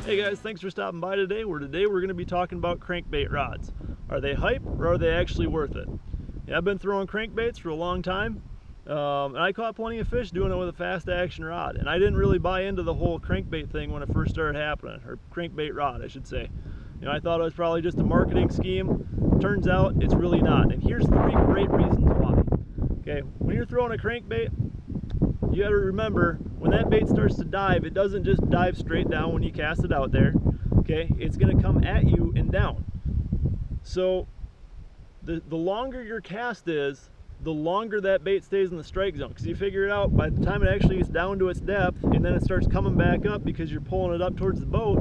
Hey guys, thanks for stopping by today. Today we're going to be talking about crankbait rods. Are they hype or are they actually worth it? Yeah, I've been throwing crankbaits for a long time, and I caught plenty of fish doing it with a fast action rod. And I didn't really buy into the whole crankbait thing when it first started happening, or crankbait rod, I should say. You know, I thought it was probably just a marketing scheme. Turns out it's really not. And here's 3 great reasons why. Okay, when you're throwing a crankbait, you got to remember, when that bait starts to dive, it doesn't just dive straight down when you cast it out there. Okay, it's going to come at you and down. So the longer your cast is, the longer that bait stays in the strike zone, because you figure it out by the time it actually gets down to its depth and then it starts coming back up because you're pulling it up towards the boat.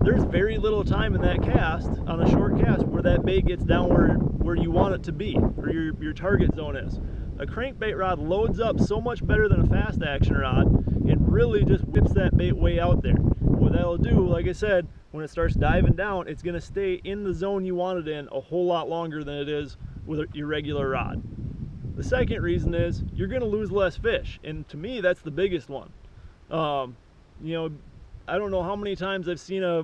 There's very little time in that cast, on a short cast, where that bait gets down where you want it to be, or your target zone is. A crankbait rod loads up so much better than a fast action rod and really just whips that bait way out there. What that'll do, like I said, when it starts diving down, it's going to stay in the zone you want it in a whole lot longer than it is with your regular rod. The second reason is you're going to lose less fish, and to me that's the biggest one. You know, I don't know how many times I've seen a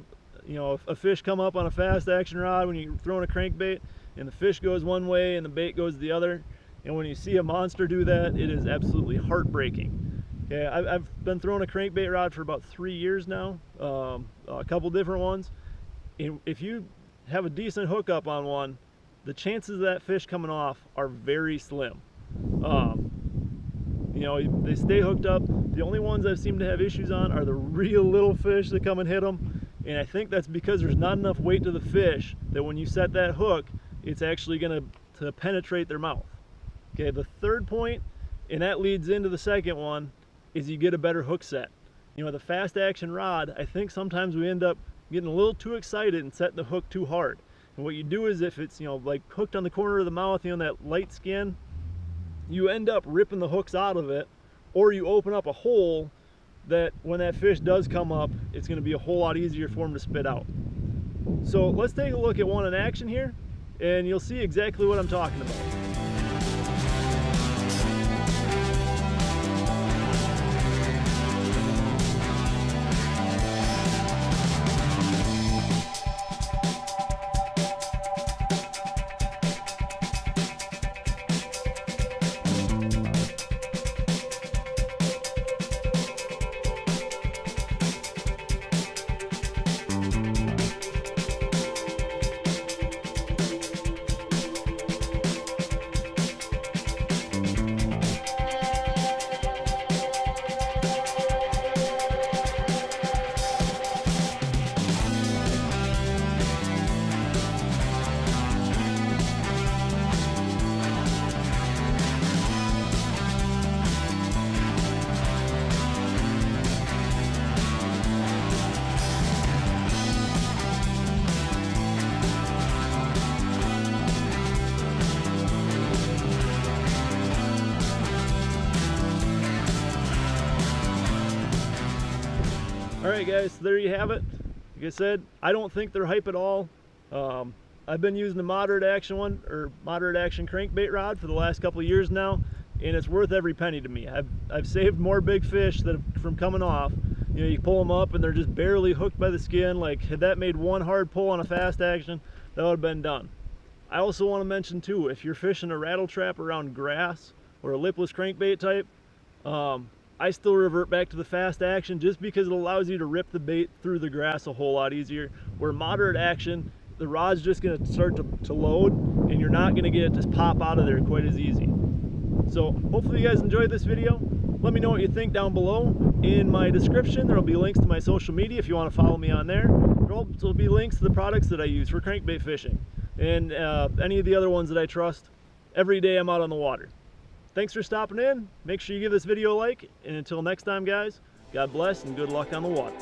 fish come up on a fast action rod when you're throwing a crankbait, and the fish goes one way and the bait goes the other. And when you see a monster do that, it is absolutely heartbreaking. Okay, I've been throwing a crankbait rod for about 3 years now, a couple different ones. And if you have a decent hookup on one, the chances of that fish coming off are very slim. You know, they stay hooked up. The only ones I've seemed to have issues on are the real little fish that come and hit them. And I think that's because there's not enough weight to the fish that when you set that hook, it's actually going to penetrate their mouth. Okay, the third point, and that leads into the second one, is you get a better hook set. You know, the fast action rod, I think sometimes we end up getting a little too excited and setting the hook too hard. And what you do is, if it's, you know, like hooked on the corner of the mouth, you know, that light skin, you end up ripping the hooks out of it, or you open up a hole that when that fish does come up, it's going to be a whole lot easier for him to spit out. So let's take a look at one in action here, and you'll see exactly what I'm talking about. Alright guys, so there you have it. Like I said, I don't think they're hype at all. I've been using the moderate action crankbait rod for the last couple of years now, and it's worth every penny to me. I've saved more big fish from coming off. You know, you pull them up and they're just barely hooked by the skin. Like, had that made one hard pull on a fast action, that would have been done. I also want to mention too, if you're fishing a rattle trap around grass or a lipless crankbait type, I still revert back to the fast action just because it allows you to rip the bait through the grass a whole lot easier. Where moderate action, the rod's just going to start to load, and you're not going to get it to pop out of there quite as easy. So hopefully you guys enjoyed this video. Let me know what you think down below. In my description, there will be links to my social media if you want to follow me on there. There will also be links to the products that I use for crankbait fishing, and any of the other ones that I trust. Every day I'm out on the water. Thanks for stopping in. Make sure you give this video a like, and until next time guys, God bless and good luck on the water.